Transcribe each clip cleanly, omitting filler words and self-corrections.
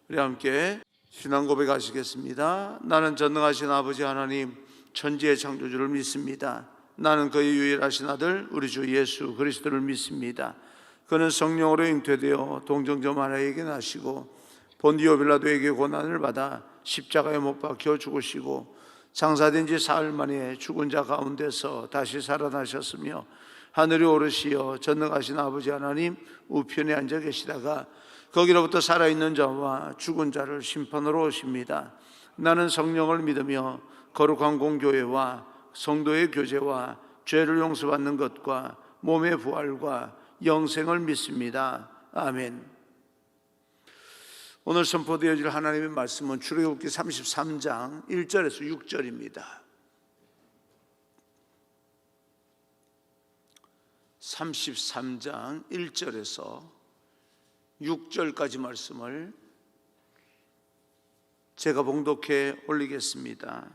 우리 함께 신앙 고백하시겠습니다. 나는 전능하신 아버지 하나님 천지의 창조주를 믿습니다. 나는 그의 유일하신 아들 우리 주 예수 그리스도를 믿습니다. 그는 성령으로 잉태되어 동정녀 마리아에게 나시고 본디오 빌라도에게 고난을 받아 십자가에 못 박혀 죽으시고 장사된 지 사흘 만에 죽은 자 가운데서 다시 살아나셨으며 하늘에 오르시어 전능하신 아버지 하나님 우편에 앉아 계시다가 거기로부터 살아있는 자와 죽은 자를 심판으로 오십니다. 나는 성령을 믿으며 거룩한 공교회와 성도의 교제와 죄를 용서받는 것과 몸의 부활과 영생을 믿습니다. 아멘. 오늘 선포되어질 하나님의 말씀은 출애굽기 33장 1절에서 6절입니다. 33장 1절에서 6절까지 말씀을 제가 봉독해 올리겠습니다.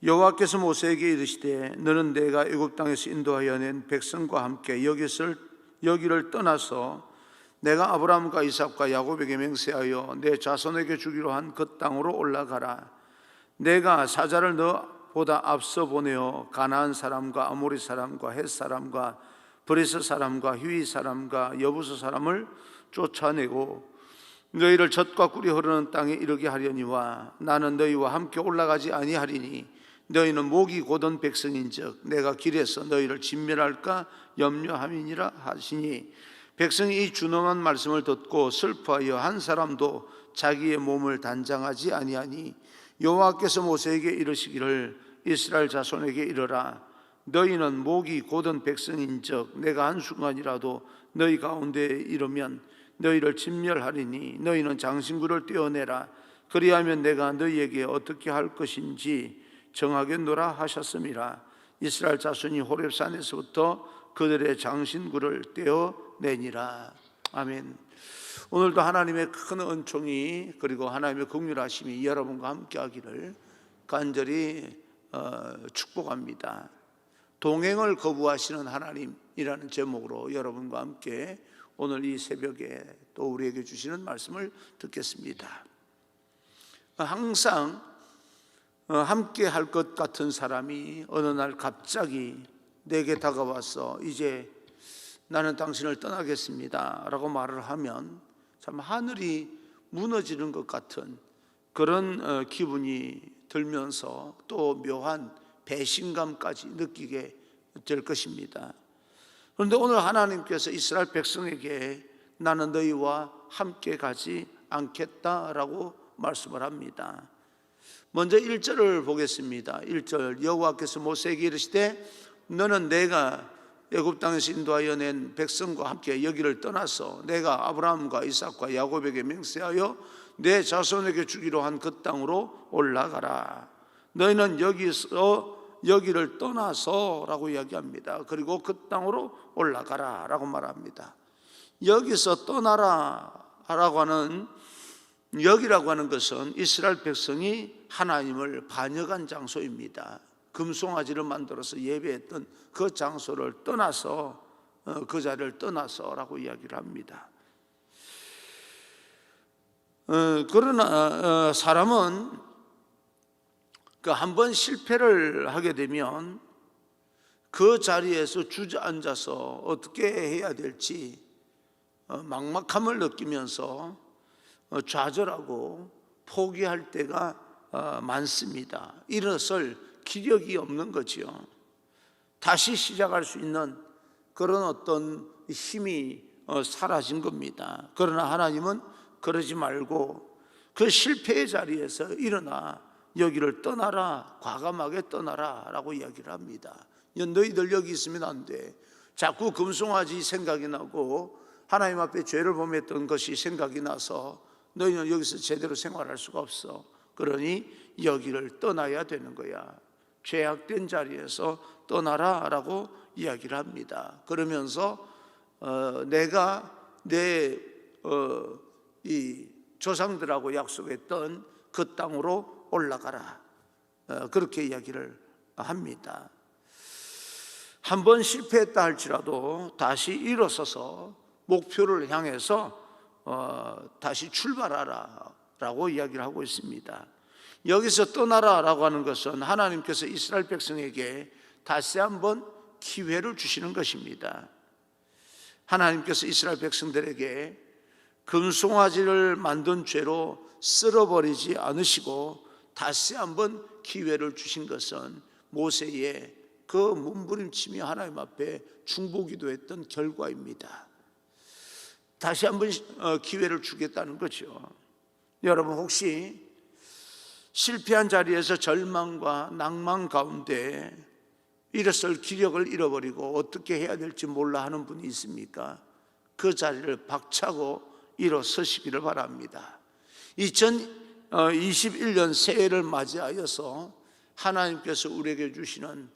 여호와께서 모세에게 이르시되 너는 내가 애굽 땅에서 인도하여 낸 백성과 함께 여기를 떠나서 내가 아브라함과 이삭과 야곱에게 맹세하여 내 자손에게 주기로 한 그 땅으로 올라가라. 내가 사자를 너보다 앞서 보내어 가나안 사람과 아모리 사람과 헷 사람과 브리스 사람과 휘위 사람과 여부스 사람을 쫓아내고 너희를 젖과 꿀이 흐르는 땅에 이르게 하려니와 나는 너희와 함께 올라가지 아니하리니 너희는 목이 곧은 백성인즉 내가 길에서 너희를 진멸할까 염려함이니라 하시니 백성이 이 준엄한 말씀을 듣고 슬퍼하여 한 사람도 자기의 몸을 단장하지 아니하니 여호와께서 모세에게 이르시기를 이스라엘 자손에게 이르라. 너희는 목이 곧은 백성인즉 내가 한순간이라도 너희 가운데에 이르면 너희를 진멸하리니 너희는 장신구를 떼어내라. 그리하면 내가 너희에게 어떻게 할 것인지 정하겠노라 하셨음이라. 이스라엘 자손이 호렙산에서부터 그들의 장신구를 떼어내니라. 아멘. 오늘도 하나님의 큰 은총이 그리고 하나님의 긍휼하심이 여러분과 함께하기를 간절히 축복합니다. 동행을 거부하시는 하나님이라는 제목으로 여러분과 함께 오늘 이 새벽에 또 우리에게 주시는 말씀을 듣겠습니다. 항상 함께 할 것 같은 사람이 어느 날 갑자기 내게 다가와서 이제 나는 당신을 떠나겠습니다 라고 말을 하면 참 하늘이 무너지는 것 같은 그런 기분이 들면서 또 묘한 배신감까지 느끼게 될 것입니다. 그런데 오늘 하나님께서 이스라엘 백성에게 나는 너희와 함께 가지 않겠다라고 말씀을 합니다. 먼저 1절을 보겠습니다. 1절 여호와께서 모세에게 이르시되 너는 내가 애굽 땅에서 인도하여 낸 백성과 함께 여기를 떠나서 내가 아브라함과 이삭과 야곱에게 맹세하여 내 자손에게 주기로 한 그 땅으로 올라가라. 너희는 여기를 떠나서 라고 이야기합니다. 그리고 그 땅으로 올라가라 라고 말합니다. 여기서 떠나라 라고 하는 여기라고 하는 것은 이스라엘 백성이 하나님을 반역한 장소입니다. 금송아지를 만들어서 예배했던 그 장소를 떠나서 그 자리를 떠나서 라고 이야기를 합니다. 그러나 사람은 한 번 실패를 하게 되면 그 자리에서 주저앉아서 어떻게 해야 될지 막막함을 느끼면서 좌절하고 포기할 때가 많습니다. 일어설 기력이 없는 거지요. 다시 시작할 수 있는 그런 어떤 힘이 사라진 겁니다. 그러나 하나님은 그러지 말고 그 실패의 자리에서 일어나 여기를 떠나라, 과감하게 떠나라 라고 이야기를 합니다. 너희들 여기 있으면 안 돼. 자꾸 금송아지 생각이 나고 하나님 앞에 죄를 범했던 것이 생각이 나서 너희는 여기서 제대로 생활할 수가 없어. 그러니 여기를 떠나야 되는 거야. 죄악된 자리에서 떠나라 라고 이야기를 합니다. 그러면서 내가 이 조상들하고 약속했던 그 땅으로 올라가라, 그렇게 이야기를 합니다. 한 번 실패했다 할지라도 다시 일어서서 목표를 향해서 다시 출발하라 라고 이야기를 하고 있습니다. 여기서 떠나라 라고 하는 것은 하나님께서 이스라엘 백성에게 다시 한번 기회를 주시는 것입니다. 하나님께서 이스라엘 백성들에게 금송아지를 만든 죄로 쓸어버리지 않으시고 다시 한번 기회를 주신 것은 모세의 그 몸부림치며 하나님 앞에 중보기도했던 결과입니다. 다시 한번 기회를 주겠다는 거죠. 여러분, 혹시 실패한 자리에서 절망과 낭만 가운데 일어설 기력을 잃어버리고 어떻게 해야 될지 몰라 하는 분이 있습니까? 그 자리를 박차고 일어서시기를 바랍니다. 2021년 새해를 맞이하여서 하나님께서 우리에게 주시는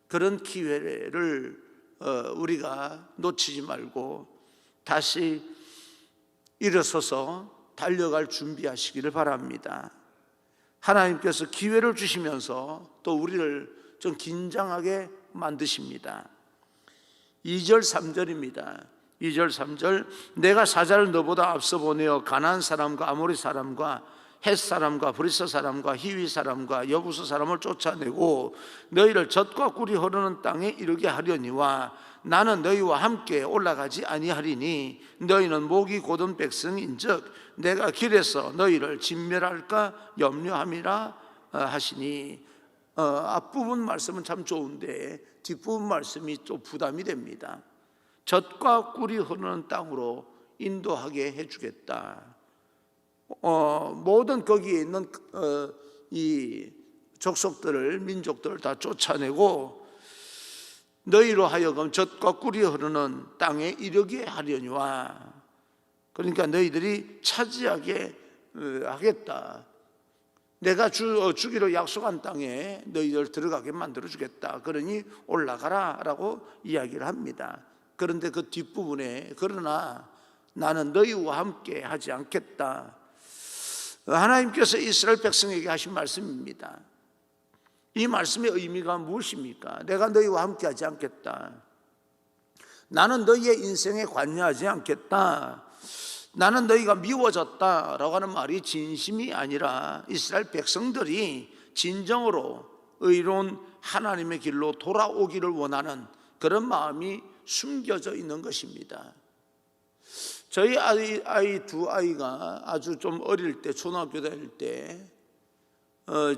그런 기회를 우리가 놓치지 말고 다시 일어서서 달려갈 준비하시기를 바랍니다. 하나님께서 기회를 주시면서 또 우리를 좀 긴장하게 만드십니다. 2절 3절입니다. 2절 3절 내가 사자를 너보다 앞서 보내어 가나안 사람과 아모리 사람과 헷 사람과 브리스 사람과 히위 사람과 여부스 사람을 쫓아내고 너희를 젖과 꿀이 흐르는 땅에 이르게 하려니와 나는 너희와 함께 올라가지 아니하리니 너희는 목이 곧은 백성인즉 내가 길에서 너희를 진멸할까 염려함이라 하시니 앞부분 말씀은 참 좋은데 뒷부분 말씀이 좀 부담이 됩니다. 젖과 꿀이 흐르는 땅으로 인도하게 해주겠다. 모든 거기에 있는 이 족속들을 민족들을 다 쫓아내고 너희로 하여금 젖과 꿀이 흐르는 땅에 이르게 하려니와, 그러니까 너희들이 차지하게 하겠다. 내가 주기로 약속한 땅에 너희들 들어가게 만들어 주겠다. 그러니 올라가라 라고 이야기를 합니다. 그런데 그 뒷부분에 그러나 나는 너희와 함께 하지 않겠다. 하나님께서 이스라엘 백성에게 하신 말씀입니다. 이 말씀의 의미가 무엇입니까? 내가 너희와 함께 하지 않겠다. 나는 너희의 인생에 관여하지 않겠다. 나는 너희가 미워졌다라고 하는 말이 진심이 아니라 이스라엘 백성들이 진정으로 의로운 하나님의 길로 돌아오기를 원하는 그런 마음이 숨겨져 있는 것입니다. 저희 아이 두 아이가 아주 좀 어릴 때, 초등학교 다닐 때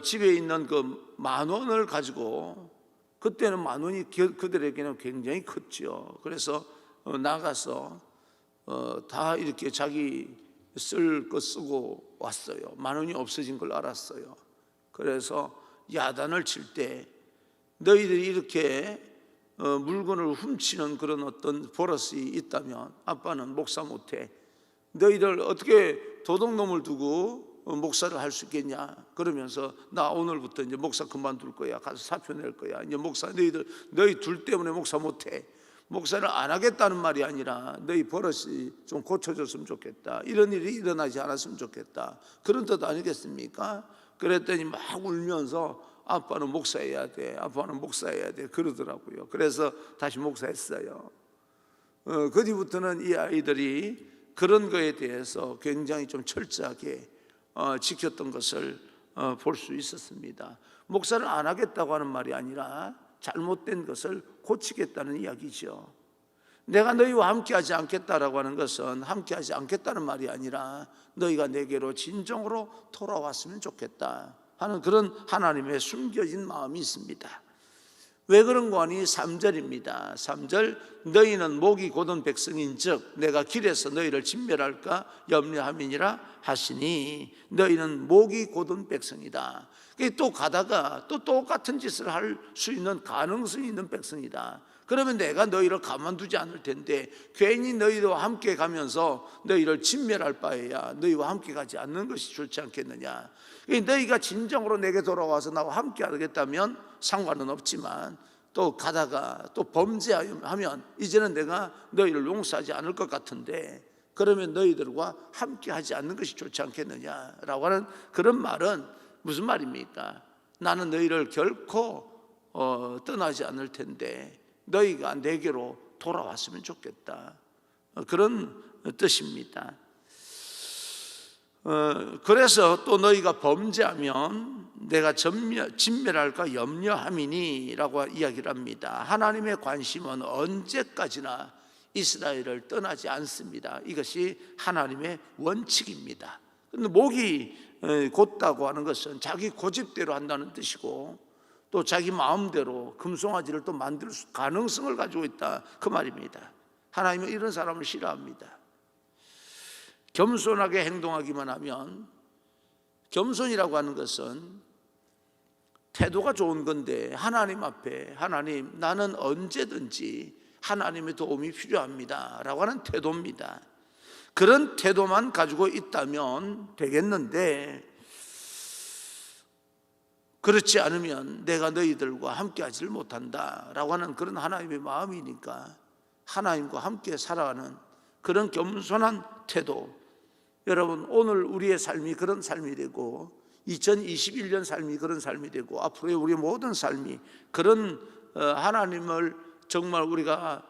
집에 있는 그 10,000원을 가지고, 그때는 10,000원이 그들에게는 굉장히 컸죠. 그래서 나가서 다 이렇게 자기 쓸 거 쓰고 왔어요. 10,000원이 없어진 걸 알았어요. 그래서 야단을 칠 때 너희들이 이렇게 물건을 훔치는 그런 어떤 버릇이 있다면 아빠는 목사 못해. 너희들 어떻게 도둑놈을 두고 목사를 할 수 있겠냐? 그러면서 나 오늘부터 이제 목사 그만둘 거야. 가서 사표 낼 거야. 이제 목사 너희 둘 때문에 목사 못해. 목사를 안 하겠다는 말이 아니라 너희 버릇이 좀 고쳐졌으면 좋겠다. 이런 일이 일어나지 않았으면 좋겠다. 그런 뜻 아니겠습니까? 그랬더니 막 울면서 아빠는 목사해야 돼. 아빠는 목사해야 돼. 그러더라고요. 그래서 다시 목사했어요. 그 뒤부터는 이 아이들이 그런 거에 대해서 굉장히 좀 철저하게 지켰던 것을 볼 수 있었습니다. 목사를 안 하겠다고 하는 말이 아니라 잘못된 것을 고치겠다는 이야기죠. 내가 너희와 함께하지 않겠다라고 하는 것은 함께하지 않겠다는 말이 아니라 너희가 내게로 진정으로 돌아왔으면 좋겠다 하는 그런 하나님의 숨겨진 마음이 있습니다. 왜 그런 거 하니? 3절입니다. 3절 너희는 목이 곧은 백성인즉 내가 길에서 너희를 진멸할까 염려함이니라 하시니 너희는 목이 곧은 백성이다. 또 가다가 또 똑같은 짓을 할 수 있는 가능성이 있는 백성이다. 그러면 내가 너희를 가만두지 않을 텐데 괜히 너희와 함께 가면서 너희를 진멸할 바에야 너희와 함께 가지 않는 것이 좋지 않겠느냐. 너희가 진정으로 내게 돌아와서 나와 함께 하겠다면 상관은 없지만 또 가다가 또 범죄하면 이제는 내가 너희를 용서하지 않을 것 같은데 그러면 너희들과 함께 하지 않는 것이 좋지 않겠느냐라고 하는 그런 말은 무슨 말입니까? 나는 너희를 결코 떠나지 않을 텐데 너희가 내게로 돌아왔으면 좋겠다. 그런 뜻입니다. 그래서 또 너희가 범죄하면 내가 진멸할까 염려함이니라고 이야기를 합니다. 하나님의 관심은 언제까지나 이스라엘을 떠나지 않습니다. 이것이 하나님의 원칙입니다. 근데 목이 곧다고 하는 것은 자기 고집대로 한다는 뜻이고, 또 자기 마음대로 금송아지를 또 만들 가능성을 가지고 있다, 그 말입니다. 하나님은 이런 사람을 싫어합니다. 겸손하게 행동하기만 하면, 겸손이라고 하는 것은 태도가 좋은 건데, 하나님 앞에 하나님, 나는 언제든지 하나님의 도움이 필요합니다 라고 하는 태도입니다. 그런 태도만 가지고 있다면 되겠는데, 그렇지 않으면 내가 너희들과 함께 하지를 못한다 라고 하는 그런 하나님의 마음이니까, 하나님과 함께 살아가는 그런 겸손한 태도, 여러분 오늘 우리의 삶이 그런 삶이 되고, 2021년 삶이 그런 삶이 되고, 앞으로의 우리 모든 삶이 그런 하나님을 정말 우리가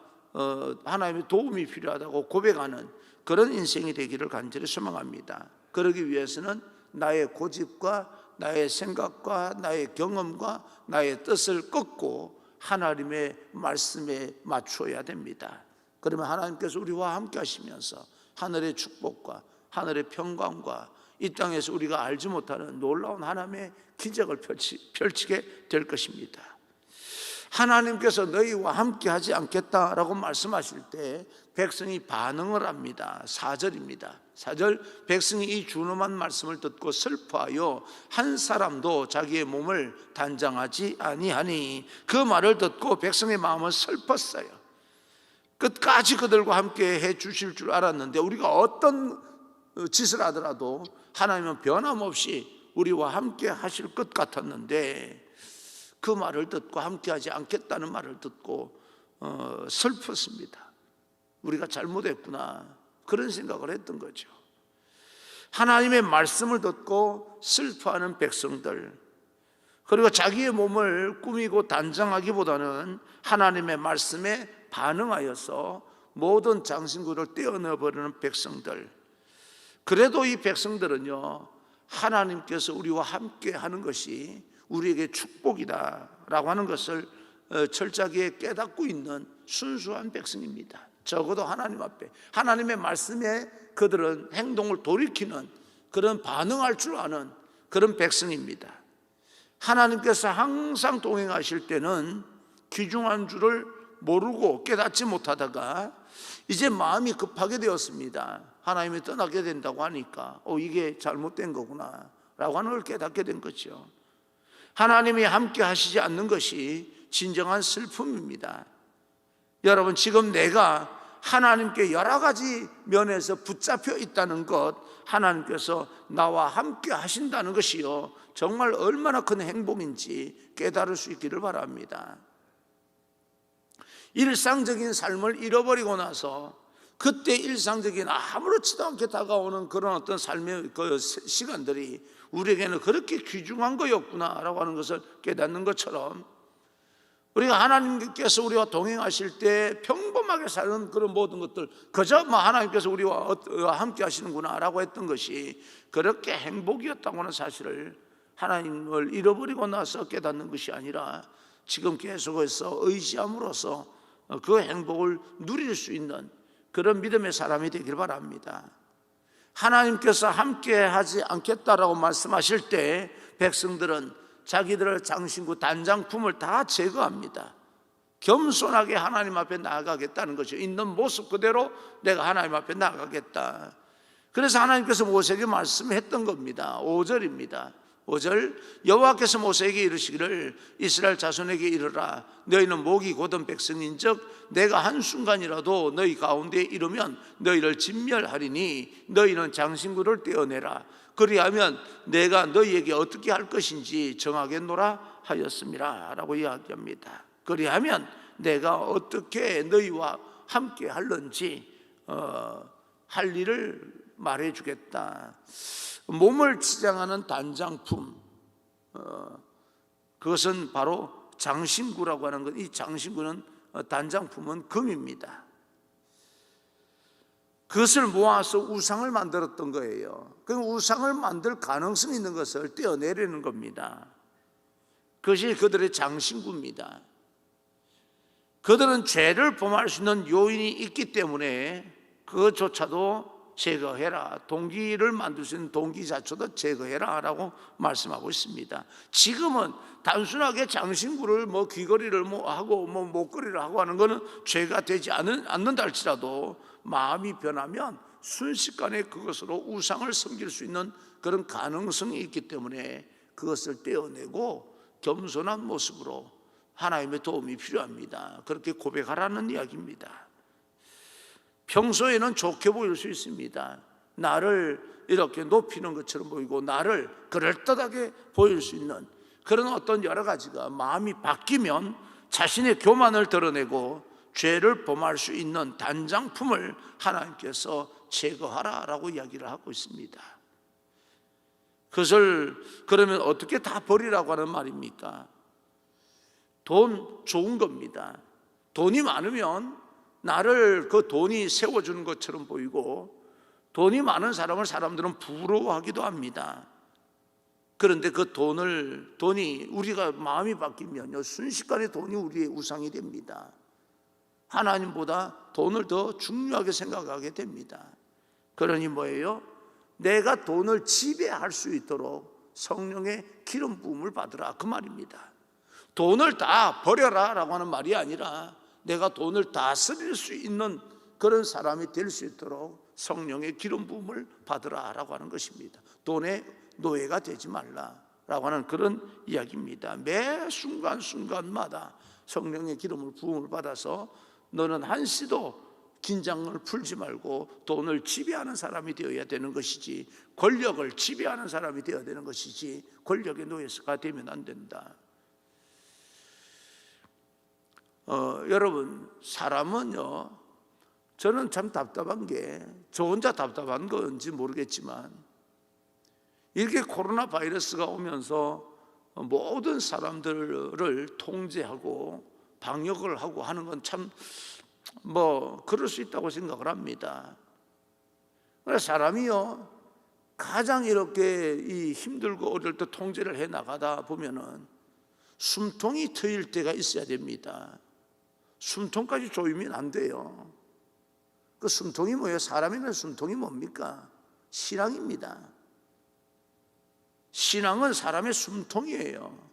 하나님의 도움이 필요하다고 고백하는 그런 인생이 되기를 간절히 소망합니다. 그러기 위해서는 나의 고집과 나의 생각과 나의 경험과 나의 뜻을 꺾고 하나님의 말씀에 맞추어야 됩니다. 그러면 하나님께서 우리와 함께 하시면서 하늘의 축복과 하늘의 평강과 이 땅에서 우리가 알지 못하는 놀라운 하나님의 기적을 펼치게 될 것입니다. 하나님께서 너희와 함께 하지 않겠다라고 말씀하실 때 백성이 반응을 합니다. 4절입니다. 4절, 백성이 이 준엄한 말씀을 듣고 슬퍼하여 한 사람도 자기의 몸을 단장하지 아니하니, 그 말을 듣고 백성의 마음은 슬펐어요. 끝까지 그들과 함께 해 주실 줄 알았는데, 우리가 어떤 짓을 하더라도 하나님은 변함없이 우리와 함께 하실 것 같았는데, 그 말을 듣고 함께하지 않겠다는 말을 듣고 슬펐습니다. 우리가 잘못했구나, 그런 생각을 했던 거죠. 하나님의 말씀을 듣고 슬퍼하는 백성들, 그리고 자기의 몸을 꾸미고 단장하기보다는 하나님의 말씀에 반응하여서 모든 장신구를 떼어내버리는 백성들, 그래도 이 백성들은요, 하나님께서 우리와 함께 하는 것이 우리에게 축복이다라고 하는 것을 철저하게 깨닫고 있는 순수한 백성입니다. 적어도 하나님 앞에, 하나님의 말씀에 그들은 행동을 돌이키는, 그런 반응할 줄 아는 그런 백성입니다. 하나님께서 항상 동행하실 때는 귀중한 줄을 모르고 깨닫지 못하다가 이제 마음이 급하게 되었습니다. 하나님이 떠나게 된다고 하니까 이게 잘못된 거구나 라고 하는 걸 깨닫게 된 거죠. 하나님이 함께 하시지 않는 것이 진정한 슬픔입니다. 여러분, 지금 내가 하나님께 여러 가지 면에서 붙잡혀 있다는 것, 하나님께서 나와 함께 하신다는 것이요, 정말 얼마나 큰 행복인지 깨달을 수 있기를 바랍니다. 일상적인 삶을 잃어버리고 나서 그때 일상적인 아무렇지도 않게 다가오는 그런 어떤 삶의 그 시간들이 우리에게는 그렇게 귀중한 거였구나라고 하는 것을 깨닫는 것처럼, 우리가 하나님께서 우리와 동행하실 때 평범하게 사는 그런 모든 것들, 그저 하나님께서 우리와 함께 하시는구나라고 했던 것이 그렇게 행복이었다고 하는 사실을 하나님을 잃어버리고 나서 깨닫는 것이 아니라 지금 계속해서 의지함으로써 그 행복을 누릴 수 있는 그런 믿음의 사람이 되길 바랍니다. 하나님께서 함께 하지 않겠다라고 말씀하실 때 백성들은 자기들의 장신구 단장품을 다 제거합니다. 겸손하게 하나님 앞에 나아가겠다는 거죠. 있는 모습 그대로 내가 하나님 앞에 나아가겠다. 그래서 하나님께서 모세에게 말씀했던 겁니다. 5절입니다. 5절, 여호와께서 모세에게 이르시기를 이스라엘 자손에게 이르라. 너희는 목이 곧은 백성인즉 내가 한순간이라도 너희 가운데에 이르면 너희를 진멸하리니 너희는 장신구를 떼어내라. 그리하면 내가 너희에게 어떻게 할 것인지 정하겠노라 하였음이라 라고 이야기합니다. 그리하면 내가 어떻게 너희와 함께 할런지 할 일을 말해주겠다. 몸을 치장하는 단장품, 그것은 바로 장신구라고 하는 것. 이 장신구는 단장품은 금입니다. 그것을 모아서 우상을 만들었던 거예요. 그 우상을 만들 가능성 있는 것을 떼어내려는 겁니다. 그것이 그들의 장신구입니다. 그들은 죄를 범할 수 있는 요인이 있기 때문에 그것조차도 제거해라, 동기를 만들 수 있는 동기 자체도 제거해라 라고 말씀하고 있습니다. 지금은 단순하게 장신구를 귀걸이를 하고 목걸이를 하고 하는 것은 죄가 되지 않는다 할지라도 마음이 변하면 순식간에 그것으로 우상을 섬길 수 있는 그런 가능성이 있기 때문에 그것을 떼어내고 겸손한 모습으로 하나님의 도움이 필요합니다. 그렇게 고백하라는 이야기입니다. 평소에는 좋게 보일 수 있습니다. 나를 이렇게 높이는 것처럼 보이고 나를 그럴듯하게 보일 수 있는 그런 어떤 여러 가지가 마음이 바뀌면 자신의 교만을 드러내고 죄를 범할 수 있는 단장품을 하나님께서 제거하라라고 이야기를 하고 있습니다. 그것을 그러면 어떻게 다 버리라고 하는 말입니까? 돈 좋은 겁니다. 돈이 많으면 나를 그 돈이 세워주는 것처럼 보이고 돈이 많은 사람을 사람들은 부러워하기도 합니다. 그런데 그 돈이 우리가 마음이 바뀌면요 순식간에 돈이 우리의 우상이 됩니다. 하나님보다 돈을 더 중요하게 생각하게 됩니다. 그러니 뭐예요? 내가 돈을 지배할 수 있도록 성령의 기름 부음을 받으라 그 말입니다. 돈을 다 버려라 라고 하는 말이 아니라 내가 돈을 다스릴 수 있는 그런 사람이 될 수 있도록 성령의 기름 부음을 받으라 라고 하는 것입니다. 돈의 노예가 되지 말라 라고 하는 그런 이야기입니다. 매 순간순간마다 성령의 기름을 부음을 받아서 너는 한시도 긴장을 풀지 말고 돈을 지배하는 사람이 되어야 되는 것이지, 권력을 지배하는 사람이 되어야 되는 것이지 권력의 노예가 되면 안 된다. 여러분, 사람은요, 저는 참 답답한 게, 저 혼자 답답한 건지 모르겠지만 이렇게 코로나 바이러스가 오면서 모든 사람들을 통제하고 방역을 하고 하는 건 참 그럴 수 있다고 생각을 합니다. 그래서 사람이요 가장 이렇게 힘들고 어려울 때 통제를 해 나가다 보면은 숨통이 트일 때가 있어야 됩니다. 숨통까지 조이면 안 돼요. 그 숨통이 뭐예요? 사람이면 숨통이 뭡니까? 신앙입니다. 신앙은 사람의 숨통이에요.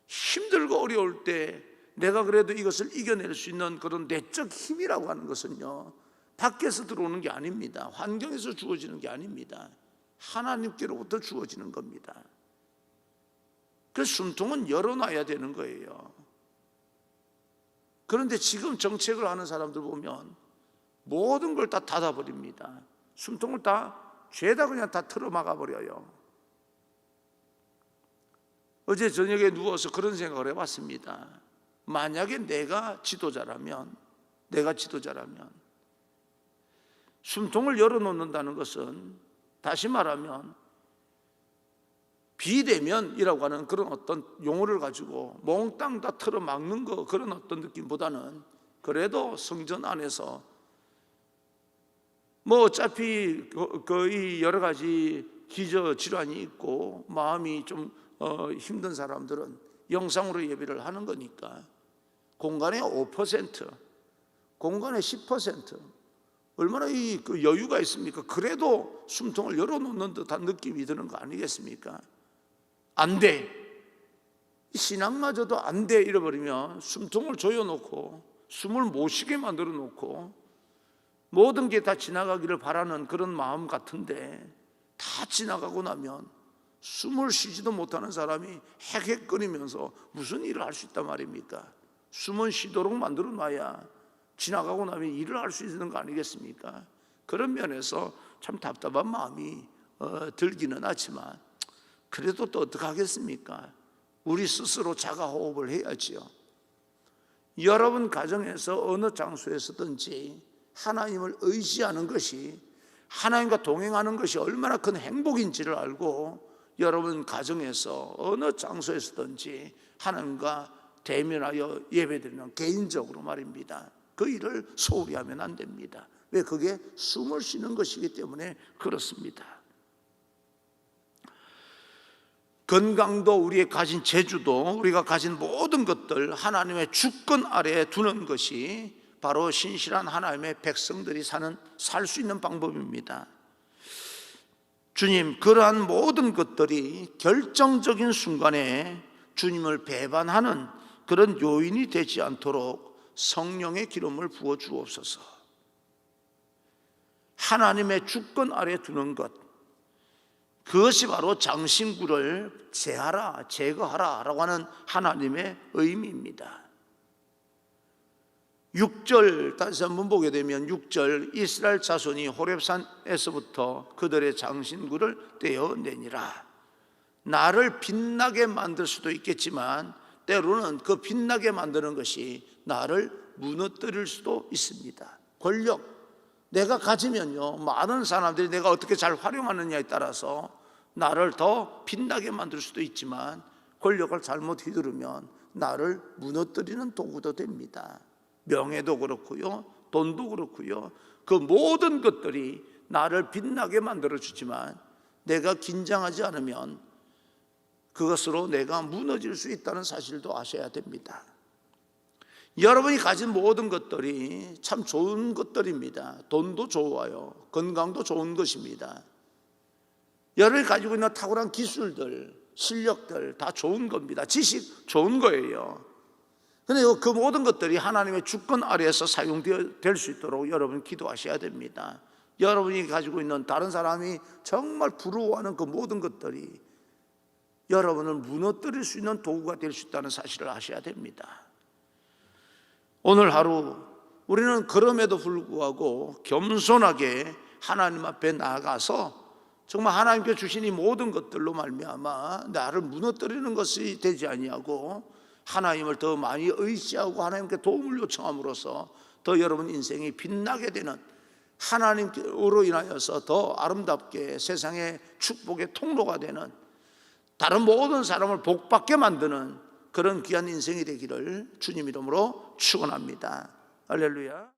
힘들고 어려울 때 내가 그래도 이것을 이겨낼 수 있는 그런 내적 힘이라고 하는 것은요 밖에서 들어오는 게 아닙니다. 환경에서 주어지는 게 아닙니다. 하나님께로부터 주어지는 겁니다. 그 숨통은 열어놔야 되는 거예요. 그런데 지금 정책을 하는 사람들 보면 모든 걸 다 닫아버립니다. 숨통을 다 죄다 그냥 다 틀어막아 버려요. 어제 저녁에 누워서 그런 생각을 해봤습니다. 만약에 내가 지도자라면 숨통을 열어놓는다는 것은 다시 말하면 비대면이라고 하는 그런 어떤 용어를 가지고 몽땅 다 틀어막는 거, 그런 어떤 느낌보다는 그래도 성전 안에서 어차피 거의 여러 가지 기저질환이 있고 마음이 좀 힘든 사람들은 영상으로 예배를 하는 거니까 공간의 5%, 공간의 10% 얼마나 그 여유가 있습니까? 그래도 숨통을 열어놓는 듯한 느낌이 드는 거 아니겠습니까? 안 돼. 신앙마저도 안 돼 이래버리면 숨통을 조여놓고 숨을 못 쉬게 만들어 놓고 모든 게 다 지나가기를 바라는 그런 마음 같은데 다 지나가고 나면 숨을 쉬지도 못하는 사람이 헥헥거리면서 무슨 일을 할 수 있단 말입니까? 숨은 쉬도록 만들어 놔야 지나가고 나면 일을 할 수 있는 거 아니겠습니까? 그런 면에서 참 답답한 마음이 들기는 하지만 그래도 또 어떡하겠습니까? 우리 스스로 자가호흡을 해야지요. 여러분 가정에서 어느 장소에서든지 하나님을 의지하는 것이, 하나님과 동행하는 것이 얼마나 큰 행복인지를 알고 여러분 가정에서 어느 장소에서든지 하나님과 대면하여 예배드리는, 개인적으로 말입니다, 그 일을 소홀히 하면 안 됩니다. 왜? 그게 숨을 쉬는 것이기 때문에 그렇습니다. 건강도, 우리의 가진 재주도, 우리가 가진 모든 것들 하나님의 주권 아래에 두는 것이 바로 신실한 하나님의 백성들이 살 수 있는 방법입니다. 주님, 그러한 모든 것들이 결정적인 순간에 주님을 배반하는 그런 요인이 되지 않도록 성령의 기름을 부어 주옵소서. 하나님의 주권 아래에 두는 것, 그것이 바로 장신구를 제하라, 제거하라 라고 하는 하나님의 의미입니다. 6절 다시 한번 보게 되면 6절, 이스라엘 자손이 호렙산에서부터 그들의 장신구를 떼어내니라. 나를 빛나게 만들 수도 있겠지만 때로는 그 빛나게 만드는 것이 나를 무너뜨릴 수도 있습니다. 권력, 내가 가지면요, 많은 사람들이 내가 어떻게 잘 활용하느냐에 따라서 나를 더 빛나게 만들 수도 있지만 권력을 잘못 휘두르면 나를 무너뜨리는 도구도 됩니다. 명예도 그렇고요, 돈도 그렇고요, 그 모든 것들이 나를 빛나게 만들어주지만 내가 긴장하지 않으면 그것으로 내가 무너질 수 있다는 사실도 아셔야 됩니다. 여러분이 가진 모든 것들이 참 좋은 것들입니다. 돈도 좋아요, 건강도 좋은 것입니다. 여러분이 가지고 있는 탁월한 기술들, 실력들 다 좋은 겁니다. 지식 좋은 거예요. 그런데 그 모든 것들이 하나님의 주권 아래에서 사용될 수 있도록 여러분 기도하셔야 됩니다. 여러분이 가지고 있는 다른 사람이 정말 부러워하는 그 모든 것들이 여러분을 무너뜨릴 수 있는 도구가 될 수 있다는 사실을 아셔야 됩니다. 오늘 하루 우리는 그럼에도 불구하고 겸손하게 하나님 앞에 나아가서 정말 하나님께 주신 이 모든 것들로 말미암아 나를 무너뜨리는 것이 되지 아니하고 하나님을 더 많이 의지하고 하나님께 도움을 요청함으로써 더 여러분 인생이 빛나게 되는, 하나님으로 인하여서 더 아름답게 세상의 축복의 통로가 되는, 다른 모든 사람을 복받게 만드는 그런 귀한 인생이 되기를 주님 이름으로 축원합니다. 할렐루야.